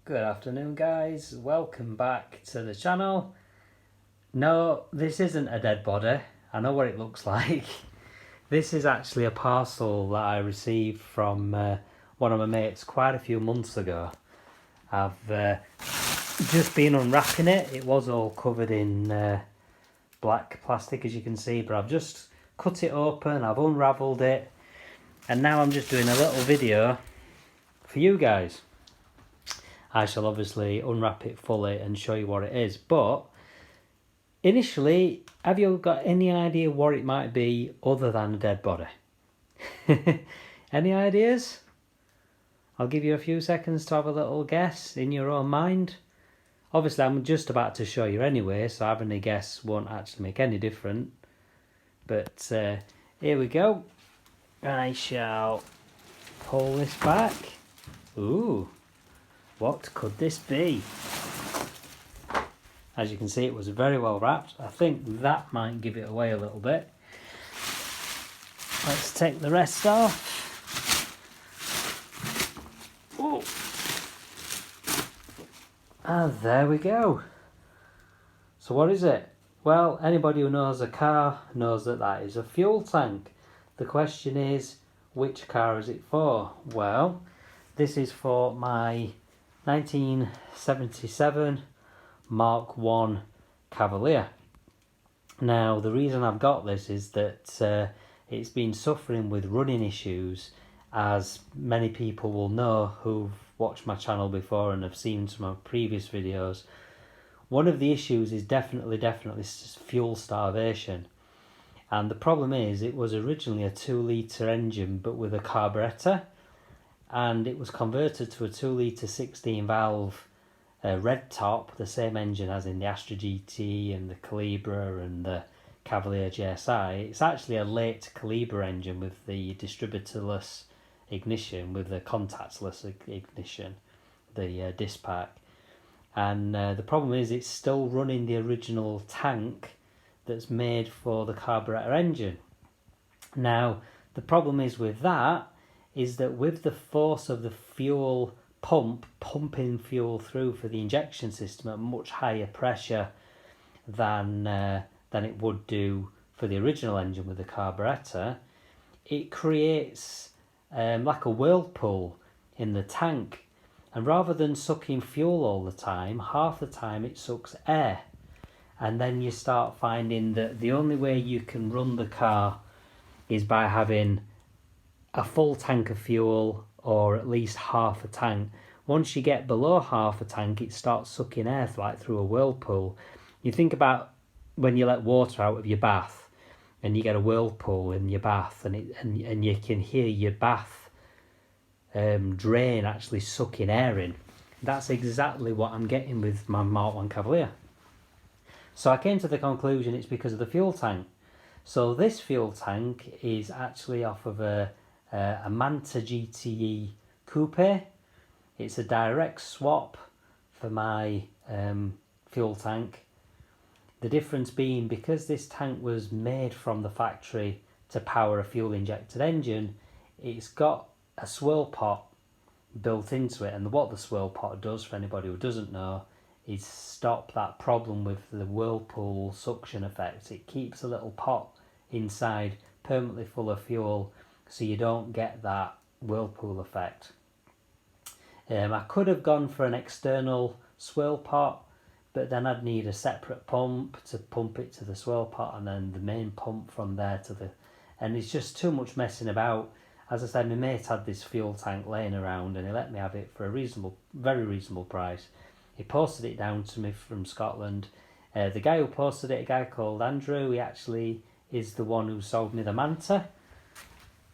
Good afternoon, guys. Welcome back to the channel. No, this isn't a dead body. I know what it looks like. This is actually a parcel that I received from one of my mates quite a few months ago. I've just been unwrapping it. It was all covered in black plastic, as you can see, but I've just cut it open, I've unravelled it, and now I'm just doing a little video for you guys. I shall obviously unwrap it fully and show you what it is, but initially, have you got any idea what it might be other than a dead body? Any ideas? I'll give you a few seconds to have a little guess in your own mind. Obviously, I'm just about to show you anyway, so having a guess won't actually make any difference. But here we go. I shall pull this back. Ooh. What could this be? As you can see, it was very well wrapped. I think that might give it away a little bit. Let's take the rest off. Oh. And there we go. So what is it? Well, anybody who knows a car knows that that is a fuel tank. The question is, which car is it for? Well, this is for my 1977 Mk1 Cavalier. Now, the reason I've got this is that it's been suffering with running issues, as many people will know who've watched my channel before and have seen some of my previous videos. One of the issues is definitely fuel starvation. And the problem is, it was originally a 2-litre engine but with a carburettor, and it was converted to a 2-litre 16-valve red top, the same engine as in the Astra GT and the Calibra and the Cavalier JSI. It's actually a late Calibra engine with the distributorless ignition, with the contactless ignition, the disc pack. And the problem is, it's still running the original tank that's made for the carburettor engine. Now, the problem is with that, is that with the force of the fuel pump pumping fuel through for the injection system at much higher pressure than it would do for the original engine with the carburettor, it creates like a whirlpool in the tank. And rather than sucking fuel all the time, half the time it sucks air. And then you start finding that the only way you can run the car is by having a full tank of fuel, or at least half a tank. Once you get below half a tank, it starts sucking air like through a whirlpool. You think about when you let water out of your bath and you get a whirlpool in your bath, and you can hear your bath drain actually sucking air in. That's exactly what I'm getting with my Mk1 Cavalier. So I came to the conclusion it's because of the fuel tank. So this fuel tank is actually off of a Manta GTE Coupe. It's a direct swap for my fuel tank. The difference being, because this tank was made from the factory to power a fuel injected engine, it's got a swirl pot built into it, and what the swirl pot does, for anybody who doesn't know, is stop that problem with the whirlpool suction effect. It keeps a little pot inside permanently full of fuel, so you don't get that whirlpool effect. I could have gone for an external swirl pot, but then I'd need a separate pump to pump it to the swirl pot, and then the main pump from there to the... And it's just too much messing about. As I said, my mate had this fuel tank laying around, and he let me have it for a very reasonable price. He posted it down to me from Scotland. The guy who posted it, a guy called Andrew, he actually is the one who sold me the Manta,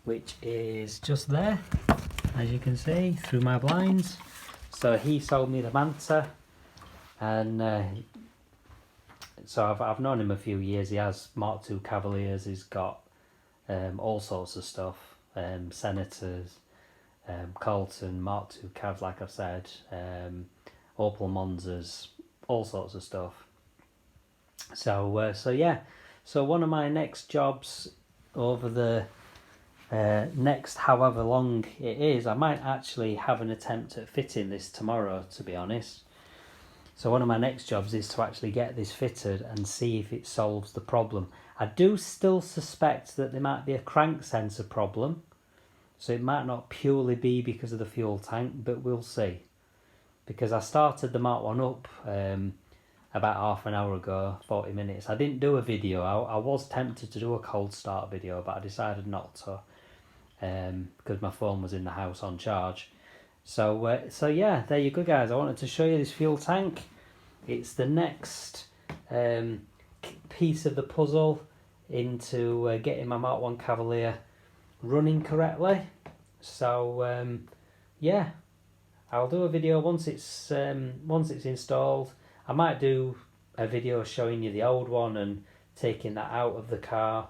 which is just there, as you can see, through my blinds. So he sold me the Manta, and so I've known him a few years. He has Mark II Cavaliers, he's got all sorts of stuff, Senators, Colton, Mark II Cavs, like I've said, Opel Monzas, all sorts of stuff. So yeah, so one of my next jobs over the next however long it is, I might actually have an attempt at fitting this tomorrow, to be honest. So one of my next jobs is to actually get this fitted and see if it solves the problem. I do still suspect that there might be a crank sensor problem, so it might not purely be because of the fuel tank, but we'll see. Because I started the Mk1 up about half an hour ago, 40 minutes. I didn't do a video. I was tempted to do a cold start video, but I decided not to because my phone was in the house on charge. So yeah, there you go, guys. I wanted to show you this fuel tank. It's the next piece of the puzzle into getting my Mk1 Cavalier running correctly. So yeah, I'll do a video once it's installed. I might do a video showing you the old one and taking that out of the car,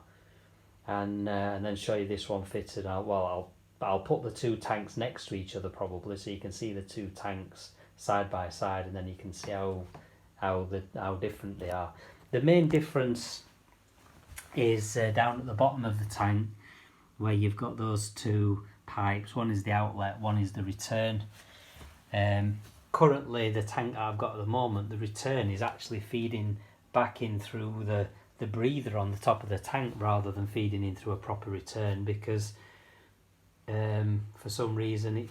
and then show you this one fitted. I'll put the two tanks next to each other probably, so you can see the two tanks side by side, and then you can see how different they are. The main difference is down at the bottom of the tank, where you've got those two pipes. One is the outlet, one is the return. Currently, the tank I've got at the moment, the return is actually feeding back in through the breather on the top of the tank rather than feeding in through a proper return, because for some reason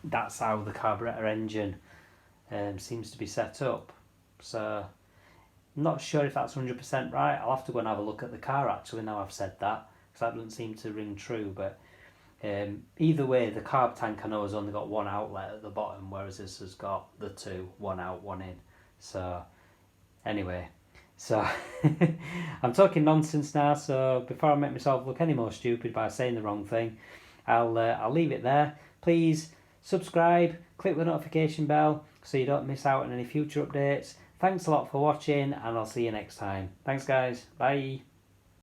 that's how the carburetor engine seems to be set up. So I'm not sure if that's 100% right. I'll have to go and have a look at the car actually now I've said that, because that doesn't seem to ring true. But either way, the carb tank I know has only got one outlet at the bottom, whereas this has got the two, one out, one in. So anyway, so I'm talking nonsense now, so before I make myself look any more stupid by saying the wrong thing, I'll leave it there. Please subscribe, click the notification bell so you don't miss out on any future updates. Thanks a lot for watching, and I'll see you next time. Thanks guys, bye.